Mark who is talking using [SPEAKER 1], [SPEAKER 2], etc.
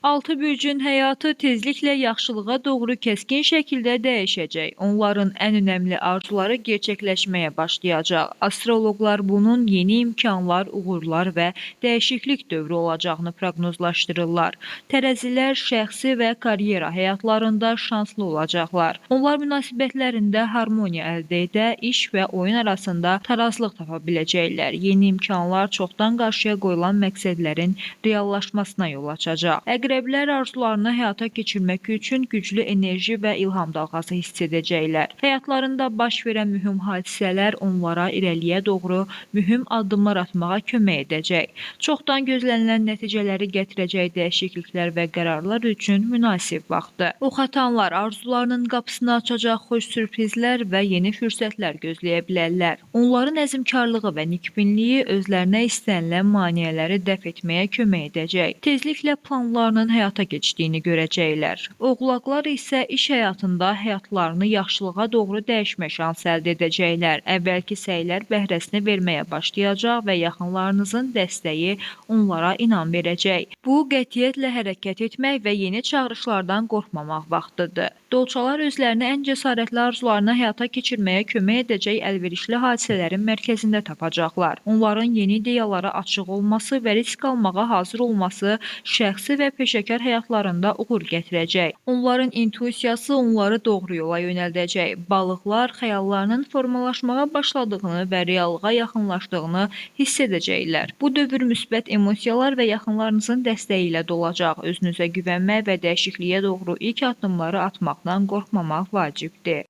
[SPEAKER 1] Altı bürcün həyatı tezliklə yaxşılığa doğru kəskin şəkildə dəyişəcək. Onların ən önəmli arzuları gerçəkləşməyə başlayacaq. Astroloqlar bunun yeni imkanlar, uğurlar və dəyişiklik dövrü olacağını proqnozlaşdırırlar. Tərəzilər şəxsi və karyera həyatlarında şanslı olacaqlar. Onlar münasibətlərində harmoniya əldə edə, iş və oyun arasında tarazlıq tapa biləcəklər. Yeni imkanlar çoxdan qarşıya qoyulan məqsədlərin reallaşmasına yol açacaq. Əqrəblər arzularını həyata keçirmək üçün güclü enerji və ilham dalğası hiss edəcəklər. Həyatlarında baş verən mühüm hadisələr onlara irəliyə doğru mühüm addımlar atmağa kömək edəcək. Çoxdan gözlənilən nəticələri gətirəcək dəyişikliklər və qərarlar üçün münasib vaxtdır. Oxatanlar arzularının qapısını açacaq xoş sürprizlər və yeni fürsətlər gözləyə bilərlər. Onların əzmkarlığı və nikbinliyi özlərinə istənilən maneələri dəf etməyə kömək edəcək. Tezliklə planlarının həyata keçdiyini görəcəklər. Oğlaqlar isə iş həyatında həyatlarını yaxşılığa doğru dəyişmə şansı əldə edəcəklər. Əvvəlki səylər bəhrəsini verməyə başlayacaq və yaxınlarınızın dəstəyi onlara inam verəcək. Bu, qətiyyətlə hərəkət etmək və yeni çağırışlardan qorxmamaq vaxtıdır. Dolçalar özlərini ən cəsarətli arzularını həyata keçirməyə kömək edəcək əlverişli hadisələrin mərkəzində tapacaqlar. Onların yeni ideyalara açıq olması və risk almağa hazır olması şəxsi və peşəkar həyatlarında uğur gətirəcək. Onların intuisiyası onları doğru yola yönəldəcək. Balıqlar xəyallarının formalaşmağa başladığını və reallığa yaxınlaşdığını hiss edəcəklər. Bu dövr müsbət emosiyalar və yaxınlarınızın dəstəyi ilə dolacaq. Özünüzə güvənmək və dəyişikliyə doğru ilk addımları atmaqdan qorxmamaq vacibdir.